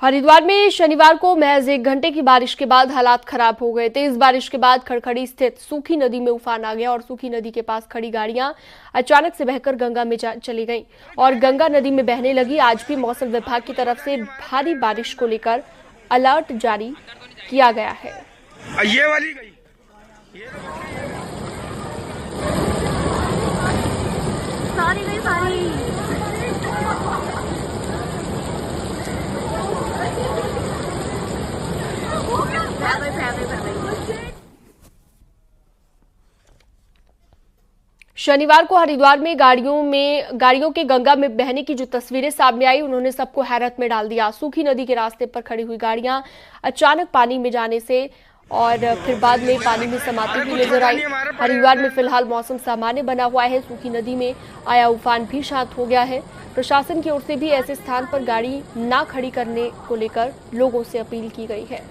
हरिद्वार में शनिवार को महज 1 घंटे की बारिश के बाद हालात खराब हो गए। तेज बारिश के बाद खड़खड़ी स्थित सूखी नदी में उफान आ गया और सूखी नदी के पास खड़ी गाड़ियां अचानक से बहकर गंगा में चली गईं और गंगा नदी में बहने लगी। आज भी मौसम विभाग की तरफ से भारी बारिश को लेकर अलर्ट जारी किया गया है। ये वाली गई। शनिवार को हरिद्वार में गाड़ियों के गंगा में बहने की जो तस्वीरें सामने आई, उन्होंने सबको हैरत में डाल दिया। सूखी नदी के रास्ते पर खड़ी हुई गाड़ियां अचानक पानी में जाने से और फिर बाद में पानी में समाती हुई नजर आई। हरिद्वार में फिलहाल मौसम सामान्य बना हुआ है। सूखी नदी में आया उफान भी शांत हो गया है। प्रशासन की ओर से भी ऐसे स्थान पर गाड़ी ना खड़ी करने को लेकर लोगों से अपील की गई है।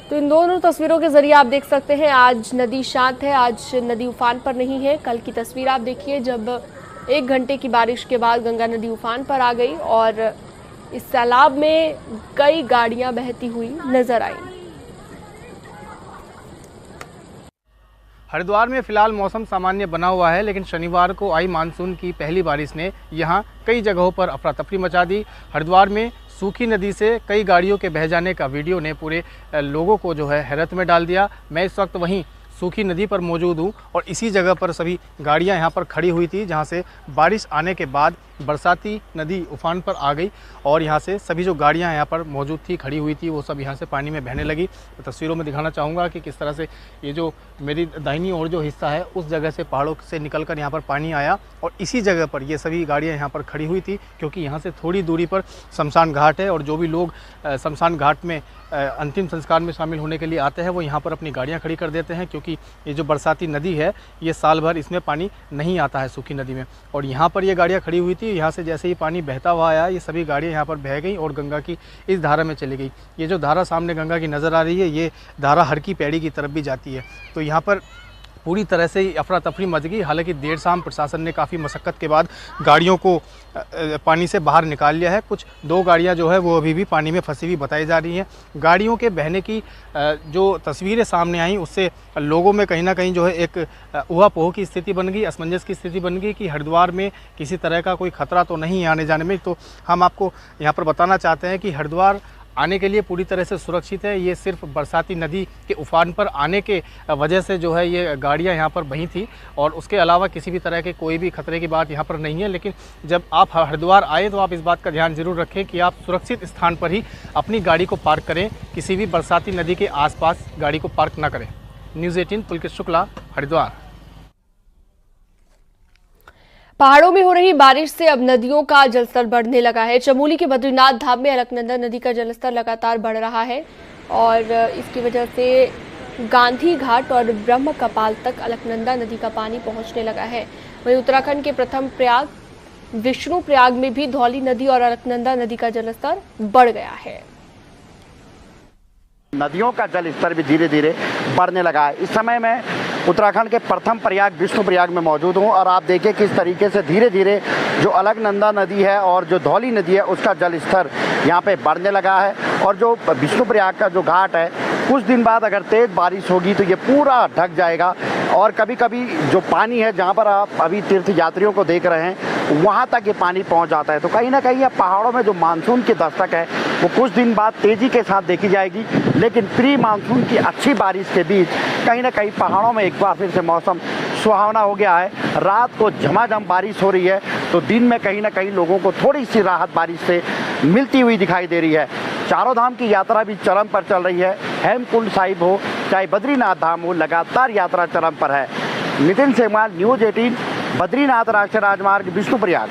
तो इन दोनों तस्वीरों के जरिए आप देख सकते हैं आज नदी शांत है, आज नदी उफान पर नहीं है। कल की तस्वीर आप देखिए जब 1 घंटे की बारिश के बाद गंगा नदी उफान पर आ गई और इस तालाब में कई गाड़ियां बहती हुई नजर आई। हरिद्वार में फिलहाल मौसम सामान्य बना हुआ है, लेकिन शनिवार को आई मानसून की पहली बारिश ने यहां कई जगहों पर अफरा तफरी मचा दी। हरिद्वार में सूखी नदी से कई गाड़ियों के बह जाने का वीडियो ने पूरे लोगों को जो है हैरत में डाल दिया। मैं इस वक्त वहीं सूखी नदी पर मौजूद हूँ और इसी जगह पर सभी गाड़ियाँ यहाँ पर खड़ी हुई थी, जहाँ से बारिश आने के बाद बरसाती नदी उफान पर आ गई और यहाँ से सभी जो गाड़ियाँ यहाँ पर मौजूद थी, खड़ी हुई थी, वो सब यहाँ से पानी में बहने लगी। तो तस्वीरों में दिखाना चाहूँगा कि किस तरह से ये जो मेरी दाहिनी ओर जो हिस्सा है, उस जगह से पहाड़ों से निकलकर यहाँ पर पानी आया और इसी जगह पर ये सभी गाड़ियाँ यहाँ पर खड़ी हुई थी, क्योंकि यहाँ से थोड़ी दूरी पर शमशान घाट है और जो भी लोग शमशान घाट में अंतिम संस्कार में शामिल होने के लिए आते हैं वो यहाँ पर अपनी गाड़ियाँ खड़ी कर देते हैं, क्योंकि ये जो बरसाती नदी है ये साल भर इसमें पानी नहीं आता है सूखी नदी में। और यहाँ पर ये गाड़ियाँ खड़ी हुई थी, यहाँ से जैसे ही पानी बहता हुआ आया ये सभी गाड़ियाँ यहाँ पर बह गई और गंगा की इस धारा में चली गई। ये जो धारा सामने गंगा की नज़र आ रही है, ये धारा हर की पैड़ी की तरफ भी जाती है। तो यहाँ पर पूरी तरह से अफरा तफरी मच गई। हालांकि देर शाम प्रशासन ने काफ़ी मशक्क़त के बाद गाड़ियों को पानी से बाहर निकाल लिया है। कुछ 2 गाड़ियां जो है वो अभी भी पानी में फंसी हुई बताई जा रही हैं। गाड़ियों के बहने की जो तस्वीरें सामने आई, उससे लोगों में कहीं ना कहीं जो है एक ऊहा-पोह की स्थिति बन गई, असमंजस की स्थिति बन गई कि हरिद्वार में किसी तरह का कोई खतरा तो नहीं है आने जाने में। तो हम आपको यहाँ पर बताना चाहते हैं कि हरिद्वार आने के लिए पूरी तरह से सुरक्षित है। ये सिर्फ बरसाती नदी के उफान पर आने के वजह से जो है ये गाड़ियाँ यहाँ पर बही थी और उसके अलावा किसी भी तरह के कोई भी खतरे की बात यहाँ पर नहीं है। लेकिन जब आप हरिद्वार आए तो आप इस बात का ध्यान जरूर रखें कि आप सुरक्षित स्थान पर ही अपनी गाड़ी को पार्क करें, किसी भी बरसाती नदी के आसपास गाड़ी को पार्क ना करें। न्यूज़ 18 पुलकित शुक्ला, हरिद्वार। पहाड़ों में हो रही बारिश से अब नदियों का जलस्तर बढ़ने लगा है। चमोली के बद्रीनाथ धाम में अलकनंदा नदी का जलस्तर लगातार बढ़ रहा है और इसकी वजह से गांधी घाट और ब्रह्म कपाल तक अलकनंदा नदी का पानी पहुंचने लगा है। वहीं उत्तराखंड के प्रथम प्रयाग विष्णु प्रयाग में भी धौली नदी और अलकनंदा नदी का जलस्तर बढ़ गया है। नदियों का जल स्तर भी धीरे धीरे बढ़ने लगा है। इस समय मैं उत्तराखंड के प्रथम प्रयाग विष्णु प्रयाग में मौजूद हूं और आप देखिए किस तरीके से धीरे धीरे जो अलकनंदा नदी है और जो धौली नदी है उसका जल स्तर यहाँ पे बढ़ने लगा है। और जो विष्णु प्रयाग का जो घाट है, कुछ दिन बाद अगर तेज बारिश होगी तो ये पूरा ढक जाएगा और कभी कभी जो पानी है, जहाँ पर आप अभी तीर्थ यात्रियों को देख रहे हैं, वहाँ तक ये पानी पहुँच जाता है। तो कहीं ना कहीं पहाड़ों में जो मानसून की दस्तक है वो कुछ दिन बाद तेज़ी के साथ देखी जाएगी, लेकिन प्री मानसून की अच्छी बारिश के बीच कहीं ना कहीं पहाड़ों में एक बार फिर से मौसम सुहावना हो गया है। रात को झमाझम बारिश हो रही है तो दिन में कहीं ना कहीं लोगों को थोड़ी सी राहत बारिश से मिलती हुई दिखाई दे रही है। चारों धाम की यात्रा भी चरम पर चल रही है। हेमकुंड साहिब हो चाहे बद्रीनाथ धाम हो, लगातार यात्रा चरम पर है। नितिन सेमवाल, न्यूज़ 18, बद्रीनाथ राष्ट्रीय राजमार्ग, विष्णु प्रयाग।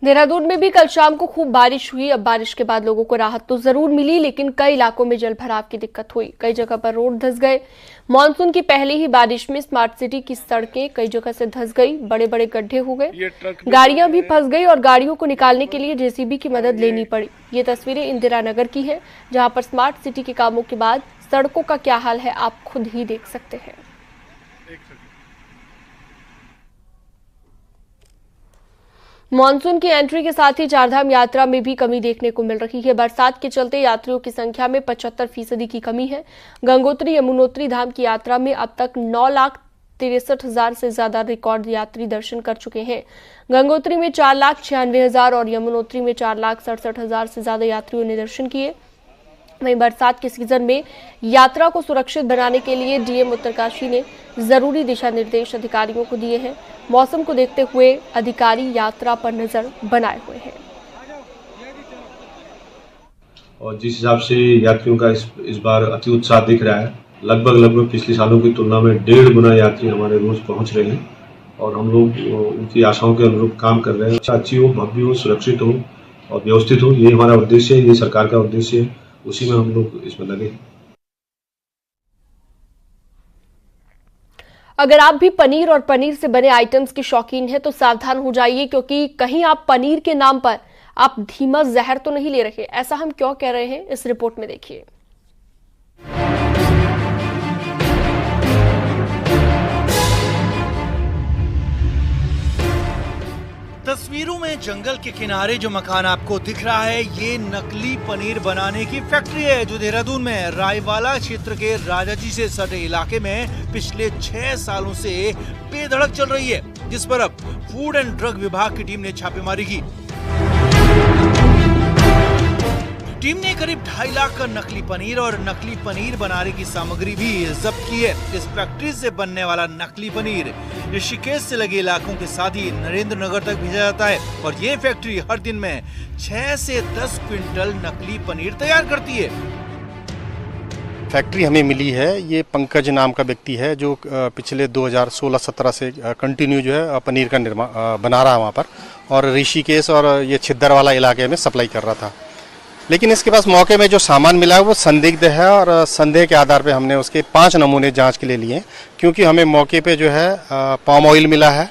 देहरादून में भी कल शाम को खूब बारिश हुई। अब बारिश के बाद लोगों को राहत तो जरूर मिली, लेकिन कई इलाकों में जल भराव की दिक्कत हुई। कई जगह पर रोड धंस गए। मानसून की पहली ही बारिश में स्मार्ट सिटी की सड़कें कई जगह से धंस गई, बड़े बड़े गड्ढे हो गए, गाड़ियां भी फंस गई और गाड़ियों को निकालने के लिए जेसीबी की मदद लेनी पड़ी। ये तस्वीरें इंदिरा नगर की है, जहां पर स्मार्ट सिटी के कामों के बाद सड़कों का क्या हाल है आप खुद ही देख सकते हैं। मॉनसून की एंट्री के साथ ही चारधाम यात्रा में भी कमी देखने को मिल रही है। बरसात के चलते यात्रियों की संख्या में 75% की कमी है। गंगोत्री यमुनोत्री धाम की यात्रा में अब तक 9,63,000 से ज्यादा रिकॉर्ड यात्री दर्शन कर चुके हैं। गंगोत्री में 4,96,000 और यमुनोत्री में 4,67,000 से ज्यादा यात्रियों ने दर्शन किए। वहीं बरसात के सीजन में यात्रा को सुरक्षित बनाने के लिए डीएम उत्तरकाशी ने जरूरी दिशा निर्देश अधिकारियों को दिए हैं। मौसम को देखते हुए अधिकारी यात्रा पर नजर बनाए हुए हैं। और जिस हिसाब से यात्रियों का इस बार अति उत्साह दिख रहा है, लगभग पिछले सालों की तुलना में 1.5 गुना यात्री हमारे रोज पहुंच रहे हैं और हम लोग उनकी आशाओं के अनुरूप काम कर रहे हैं। अच्छी हो, भव्य हो, सुरक्षित हो और व्यवस्थित हो, ये हमारा उद्देश्य है, ये सरकार का उद्देश्य है, उसी में हम लोग इसमें लगे। अगर आप भी पनीर और पनीर से बने आइटम्स के शौकीन हैं तो सावधान हो जाइए, क्योंकि कहीं आप पनीर के नाम पर आप धीमा जहर तो नहीं ले रहे। ऐसा हम क्यों कह रहे हैं, इस रिपोर्ट में देखिए। तस्वीरों में जंगल के किनारे जो मकान आपको दिख रहा है, ये नकली पनीर बनाने की फैक्ट्री है जो देहरादून में रायवाला क्षेत्र के राजाजी से सटे इलाके में पिछले 6 सालों से बेधड़क चल रही है, जिस पर अब फूड एंड ड्रग विभाग की टीम ने छापेमारी की। टीम ने करीब 2.5 लाख का नकली पनीर और नकली पनीर बनाने की सामग्री भी जब्त की है। इस फैक्ट्री से बनने वाला नकली पनीर ऋषिकेश से लगे इलाकों के साथ ही नरेंद्र नगर तक भेजा जाता है और ये फैक्ट्री हर दिन में 6 से 10 क्विंटल नकली पनीर तैयार करती है। फैक्ट्री हमें मिली है, ये पंकज नाम का व्यक्ति है जो पिछले 2016-17 से कंटिन्यू जो है पनीर का निर्माण बना रहा है वहाँ पर, और ऋषिकेश और ये छिद्दर वाला इलाके में सप्लाई कर रहा था। लेकिन इसके पास मौके में जो सामान मिला है वो संदिग्ध है और संदेह के आधार पे हमने उसके 5 नमूने जांच के लिए लिए, क्योंकि हमें मौके पे जो है पाम ऑयल मिला है,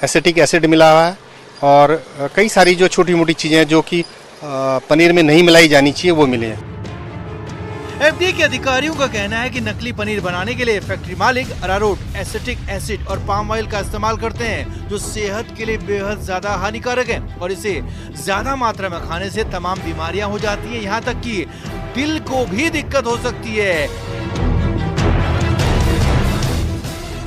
एसिटिक एसिड मिला हुआ है और कई सारी जो छोटी मोटी चीज़ें जो कि पनीर में नहीं मिलाई जानी चाहिए वो मिले हैं। एफडीए के अधिकारियों का कहना है कि नकली पनीर बनाने के लिए फैक्ट्री मालिक अरारोट, एसिटिक एसिड और पाम ऑयल का इस्तेमाल करते हैं, जो सेहत के लिए बेहद ज्यादा हानिकारक है और इसे ज्यादा मात्रा में खाने से तमाम बीमारियां हो जाती हैं, यहाँ तक कि दिल को भी दिक्कत हो सकती है।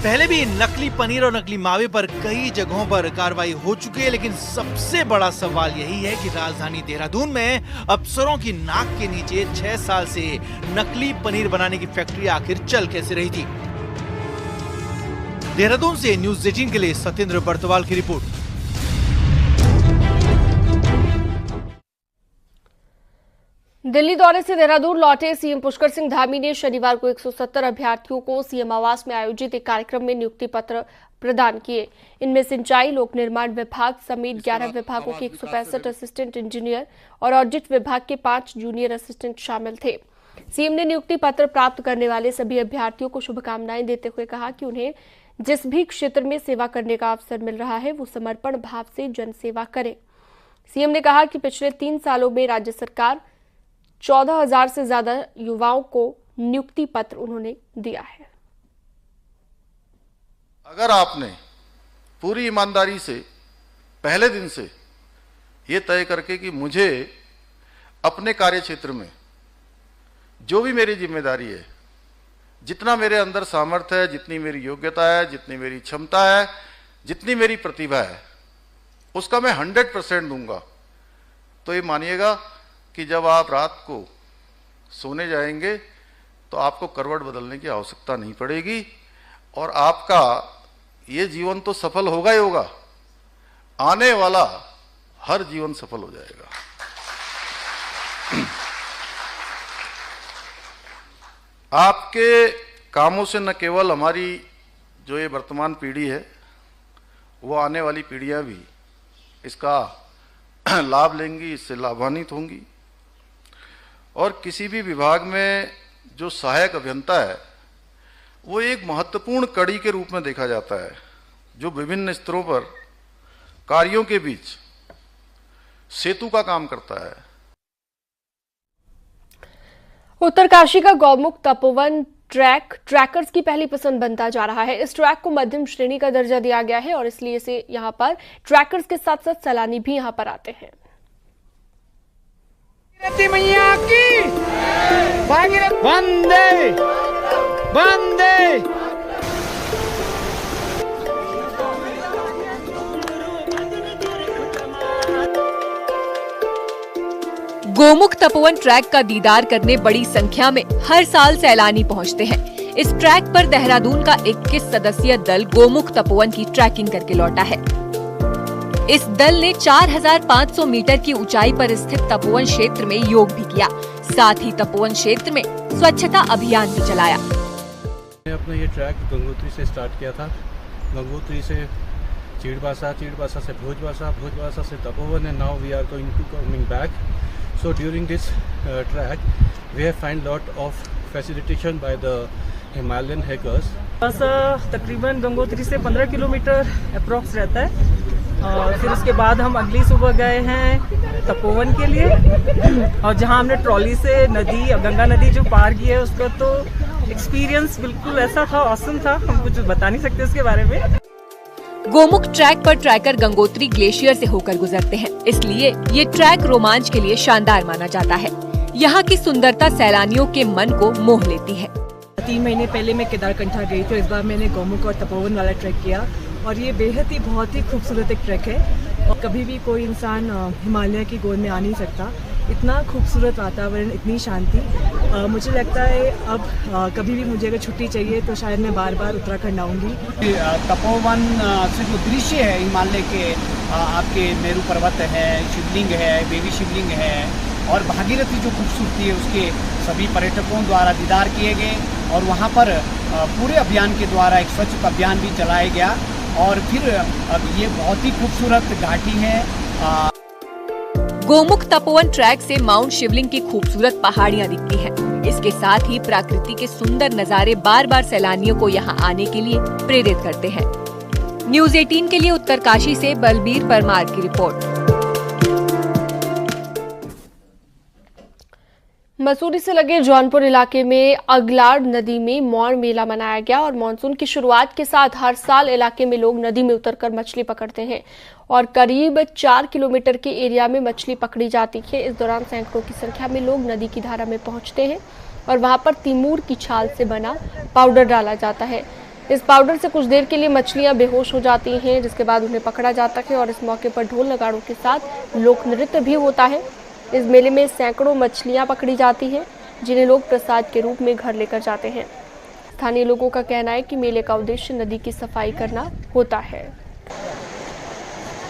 पहले भी नकली पनीर और नकली मावे पर कई जगहों पर कार्रवाई हो चुकी है, लेकिन सबसे बड़ा सवाल यही है कि राजधानी देहरादून में अफसरों की नाक के नीचे 6 साल से नकली पनीर बनाने की फैक्ट्री आखिर चल कैसे रही थी। देहरादून से न्यूज़ 18 के लिए सत्येंद्र बर्तवाल की रिपोर्ट। दिल्ली दौरे से देहरादून लौटे सीएम पुष्कर सिंह धामी ने शनिवार को 170 अभ्यर्थियों को सीएम आवास में आयोजित एक कार्यक्रम में नियुक्ति पत्र प्रदान किए। इनमें सिंचाई, लोक निर्माण विभाग समेत 11 विभागों के 165 असिस्टेंट इंजीनियर और ऑडिट विभाग के 5 जूनियर असिस्टेंट शामिल थे। सीएम ने नियुक्ति पत्र प्राप्त करने वाले सभी अभ्यर्थियों को शुभकामनाएं देते हुए कहा कि उन्हें जिस भी क्षेत्र में सेवा करने का अवसर मिल रहा है वो समर्पण भाव से जनसेवा करें। सीएम ने कहा कि पिछले 3 सालों में राज्य सरकार 14,000 से ज्यादा युवाओं को नियुक्ति पत्र उन्होंने दिया है। अगर आपने पूरी ईमानदारी से पहले दिन से ये तय करके कि मुझे अपने कार्य क्षेत्र में जो भी मेरी जिम्मेदारी है, जितना मेरे अंदर सामर्थ्य है, जितनी मेरी योग्यता है, जितनी मेरी क्षमता है, जितनी मेरी प्रतिभा है, उसका मैं 100% दूंगा, तो ये मानिएगा कि जब आप रात को सोने जाएंगे तो आपको करवट बदलने की आवश्यकता नहीं पड़ेगी और आपका ये जीवन तो सफल होगा ही होगा, आने वाला हर जीवन सफल हो जाएगा। आपके कामों से न केवल हमारी जो ये वर्तमान पीढ़ी है, वो आने वाली पीढ़ियां भी इसका लाभ लेंगी, इससे लाभान्वित होंगी। और किसी भी विभाग में जो सहायक अभियंता है वो एक महत्वपूर्ण कड़ी के रूप में देखा जाता है, जो विभिन्न स्तरों पर कार्यों के बीच सेतु का काम करता है। उत्तरकाशी का गौमुख तपोवन ट्रैकर्स की पहली पसंद बनता जा रहा है। इस ट्रैक को मध्यम श्रेणी का दर्जा दिया गया है और इसलिए इसे यहाँ पर ट्रैकर्स के साथ साथ सैलानी भी यहाँ पर आते हैं। वंदे वंदे। गोमुख तपोवन ट्रैक का दीदार करने बड़ी संख्या में हर साल सैलानी पहुंचते हैं। इस ट्रैक पर देहरादून का 21 सदस्यीय दल गोमुख तपोवन की ट्रैकिंग करके लौटा है। इस दल ने 4500 मीटर की ऊंचाई पर स्थित तपोवन क्षेत्र में योग भी किया, साथ ही तपोवन क्षेत्र में स्वच्छता अभियान भी चलाया। अपना ये ट्रैक गंगोत्री से स्टार्ट किया था। गंगोत्री से चीड़बासा, चीड़बासा से भोजबासा, भोजबासा से Tapovan, and now we are going to coming back. So during this track, we have found lot of facilitation by the Himalayan hikers. बस तकरीबन गंगोत्री से 15 किलोमीटर अप्रॉक्स रहता है और फिर उसके बाद हम अगली सुबह गए हैं तपोवन के लिए और जहां हमने ट्रॉली से नदी, गंगा नदी जो पार की है उसका तो एक्सपीरियंस बिल्कुल ऐसा था, ऑसम था, हम कुछ बता नहीं सकते उसके बारे में। गोमुख ट्रैक पर ट्रैकर गंगोत्री ग्लेशियर से होकर गुजरते हैं, इसलिए ये ट्रैक रोमांच के लिए शानदार माना जाता है। यहाँ की सुंदरता सैलानियों के मन को मोह लेती है। 3 महीने पहले मैं केदारकंठा गई तो इस बार मैंने गोमुख और तपोवन वाला ट्रैक किया और ये बेहद ही बहुत ही खूबसूरत एक ट्रैक है और कभी भी कोई इंसान हिमालय की गोद में आ नहीं सकता। इतना खूबसूरत वातावरण, इतनी शांति। मुझे लगता है अब कभी भी मुझे अगर छुट्टी चाहिए तो शायद मैं बार बार उत्तराखंड आऊँगी। तपोवन से जो दृश्य है हिमालय के, आपके मेरू पर्वत है, शिवलिंग है, बेबी शिवलिंग है और भागीरथी जो खूबसूरती है उसके सभी पर्यटकों द्वारा दीदार किए गए और वहाँ पर पूरे अभियान के द्वारा एक स्वच्छ अभियान भी चलाया गया और फिर अब ये बहुत ही खूबसूरत घाटी है। गोमुख तपोवन ट्रैक से माउंट शिवलिंग की खूबसूरत पहाड़ियां दिखती हैं। इसके साथ ही प्रकृति के सुंदर नजारे बार बार सैलानियों को यहां आने के लिए प्रेरित करते हैं। न्यूज़ 18 के लिए उत्तरकाशी से बलबीर परमार की रिपोर्ट। मसूरी से लगे जौनपुर इलाके में अगलाड़ नदी में मौड़ मेला मनाया गया और मानसून की शुरुआत के साथ हर साल इलाके में लोग नदी में उतरकर मछली पकड़ते हैं और करीब 4 किलोमीटर के एरिया में मछली पकड़ी जाती है। इस दौरान सैकड़ों की संख्या में लोग नदी की धारा में पहुंचते हैं और वहां पर तिमूर की छाल से बना पाउडर डाला जाता है। इस पाउडर से कुछ देर के लिए मछलियां बेहोश हो जाती हैं, जिसके बाद उन्हें पकड़ा जाता है और इस मौके पर ढोल नगाड़ों के साथ लोक नृत्य भी होता है। इस मेले में सैकड़ों मछलियां पकड़ी जाती हैं, जिन्हें लोग प्रसाद के रूप में घर लेकर जाते हैं। स्थानीय लोगों का कहना है कि मेले का उद्देश्य नदी की सफाई करना होता है।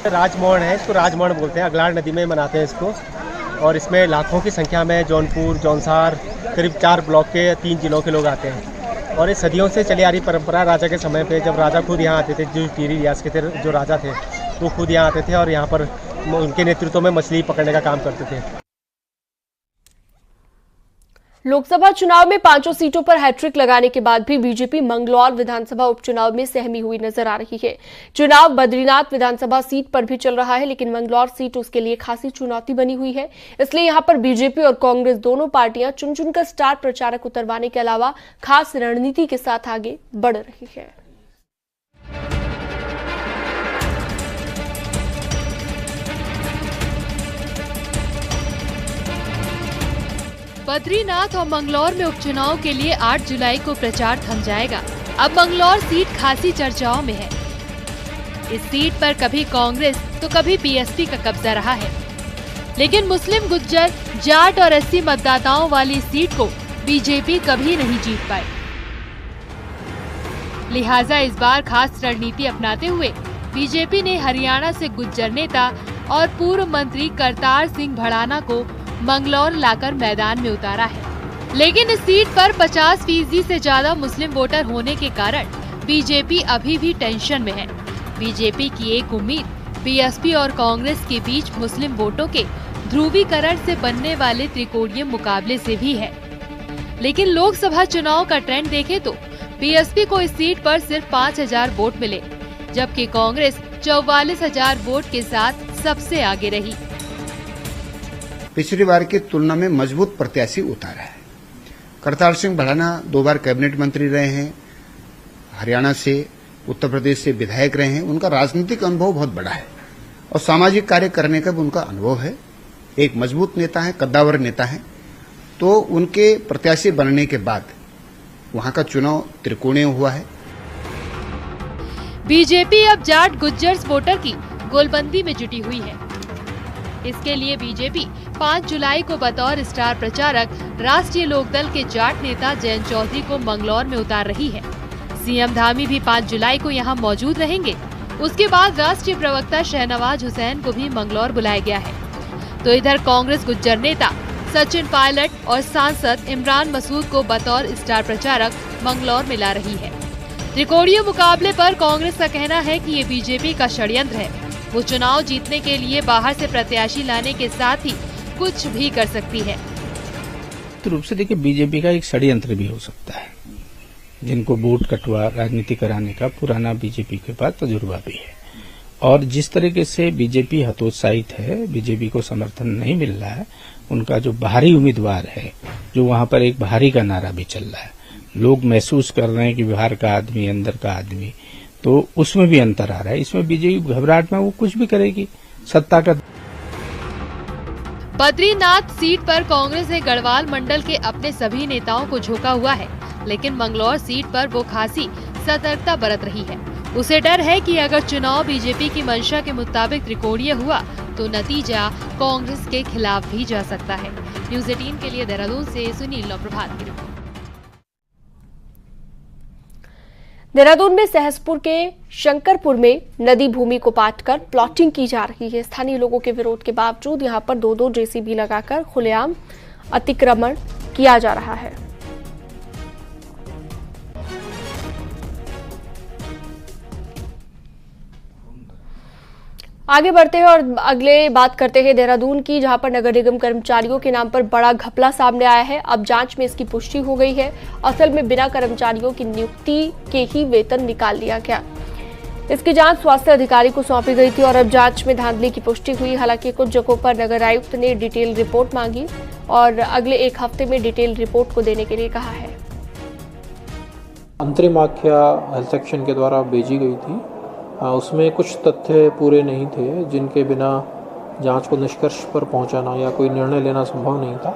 राजमोहन है, इसको राजमोहन बोलते हैं, अगलाड़ नदी में मनाते हैं इसको और इसमें लाखों की संख्या में जौनपुर, जौनसार, करीब 4 ब्लॉक के 3 जिलों के लोग आते हैं और ये सदियों से चली आ रही परंपरा। राजा के समय पे जब राजा खुद यहाँ आते थे, जो टिहरी रियासत के जो राजा थे वो खुद यहाँ आते थे और यहाँ पर उनके नेतृत्व में मछली पकड़ने का काम करते थे। लोकसभा चुनाव में 5 सीटों पर हैट्रिक लगाने के बाद भी बीजेपी मंगलौर विधानसभा उपचुनाव में सहमी हुई नजर आ रही है। चुनाव बद्रीनाथ विधानसभा सीट पर भी चल रहा है, लेकिन मंगलौर सीट उसके लिए खासी चुनौती बनी हुई है। इसलिए यहां पर बीजेपी और कांग्रेस दोनों पार्टियां चुन चुनकर स्टार प्रचारक उतरवाने के अलावा खास रणनीति के साथ आगे बढ़ रही है। बद्रीनाथ और मंगलौर में उपचुनाव के लिए 8 जुलाई को प्रचार थम जाएगा। अब मंगलौर सीट खासी चर्चाओं में है। इस सीट पर कभी कांग्रेस तो कभी बीएसपी का कब्जा रहा है, लेकिन मुस्लिम, गुज्जर, जाट और एससी मतदाताओं वाली सीट को बीजेपी कभी नहीं जीत पाई। लिहाजा इस बार खास रणनीति अपनाते हुए बीजेपी ने हरियाणा से गुज्जर नेता और पूर्व मंत्री करतार सिंह भड़ाना को मंगलौर लाकर मैदान में उतारा है। लेकिन इस सीट पर 50% से ज्यादा मुस्लिम वोटर होने के कारण बीजेपी अभी भी टेंशन में है। बीजेपी की एक उम्मीद बीएसपी और कांग्रेस के बीच मुस्लिम वोटों के ध्रुवीकरण से बनने वाले त्रिकोणीय मुकाबले से भी है। लेकिन लोकसभा चुनाव का ट्रेंड देखें तो बीएसपी को इस सीट पर सिर्फ 5000 वोट मिले, जबकि कांग्रेस 44,000 वोट के साथ सबसे आगे रही। पिछली बार की तुलना में मजबूत प्रत्याशी उतारा है करतार सिंह भड़ाना 2 बार कैबिनेट मंत्री रहे हैं, हरियाणा से, उत्तर प्रदेश से विधायक रहे हैं। उनका राजनीतिक अनुभव बहुत बड़ा है और सामाजिक कार्य करने का भी उनका अनुभव है। एक मजबूत नेता है, कद्दावर नेता है। तो उनके प्रत्याशी बनने के बाद वहां का चुनाव त्रिकोणीय हुआ है। बीजेपी अब जाट गुज्जर वोटर की गोलबंदी में जुटी हुई है। इसके लिए बीजेपी 5 जुलाई को बतौर स्टार प्रचारक राष्ट्रीय लोकदल के जाट नेता जयंत चौधरी को मंगलौर में उतार रही है। सीएम धामी भी 5 जुलाई को यहां मौजूद रहेंगे। उसके बाद राष्ट्रीय प्रवक्ता शहनवाज हुसैन को भी मंगलौर बुलाया गया है। तो इधर कांग्रेस गुज्जर नेता सचिन पायलट और सांसद इमरान मसूद को बतौर स्टार प्रचारक मंगलौर में ला रही है। त्रिकोणीय मुकाबले पर कांग्रेस का कहना है कि ये बीजेपी का षड्यंत्र है। वो चुनाव जीतने के लिए बाहर से प्रत्याशी लाने के साथ ही कुछ भी कर सकती है। तो रूप से देखिए, बीजेपी का एक षड्यंत्र भी हो सकता है, जिनको वोट कटवा राजनीति कराने का पुराना बीजेपी के पास तजुर्बा भी है। और जिस तरीके से बीजेपी हतोत्साहित है, बीजेपी को समर्थन नहीं मिल रहा है, उनका जो बाहरी उम्मीदवार है, जो वहां पर एक बाहरी का नारा भी चल रहा है, लोग महसूस कर रहे हैं कि बिहार का आदमी, अंदर का आदमी, तो उसमें भी अंतर आ रहा है। इसमें बीजेपी घबराहट में वो कुछ भी करेगी सत्ता का। बद्रीनाथ सीट पर कांग्रेस ने गढ़वाल मंडल के अपने सभी नेताओं को झोंका हुआ है, लेकिन मंगलौर सीट पर वो खासी सतर्कता बरत रही है। उसे डर है कि अगर चुनाव बीजेपी की मंशा के मुताबिक त्रिकोणीय हुआ तो नतीजा कांग्रेस के खिलाफ भी जा सकता है। न्यूज़ 18 के लिए देहरादून से सुनील प्रभात की रिपोर्ट। देहरादून में सहसपुर के शंकरपुर में नदी भूमि को पाटकर प्लॉटिंग की जा रही है। स्थानीय लोगों के विरोध के बावजूद यहां पर 2-2 जेसीबी लगाकर खुलेआम अतिक्रमण किया जा रहा है। आगे बढ़ते हैं और अगले बात करते हैं देहरादून की, जहां पर नगर निगम कर्मचारियों के नाम पर बड़ा घपला सामने आया है। अब जांच में इसकी पुष्टि हो गई है। असल में बिना कर्मचारियों की नियुक्ति के ही वेतन निकाल लिया गया। इसकी जांच स्वास्थ्य अधिकारी को सौंपी गई थी और अब जांच में धांधली की पुष्टि हुई। हालांकि कुछ जगहों पर नगर आयुक्त ने डिटेल रिपोर्ट मांगी और अगले 1 हफ्ते में डिटेल रिपोर्ट को देने के लिए कहा है। अंतरिम आख्या हेल्थ सेक्शन के द्वारा भेजी गई थी, उसमें कुछ तथ्य पूरे नहीं थे, जिनके बिना जांच को निष्कर्ष पर पहुंचाना या कोई निर्णय लेना संभव नहीं था।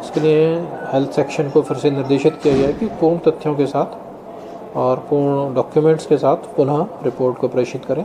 इसके लिए हेल्थ सेक्शन को फिर से निर्देशित किया गया कि पूर्ण तथ्यों के साथ और पूर्ण डॉक्यूमेंट्स के साथ पुनः रिपोर्ट को प्रेषित करें।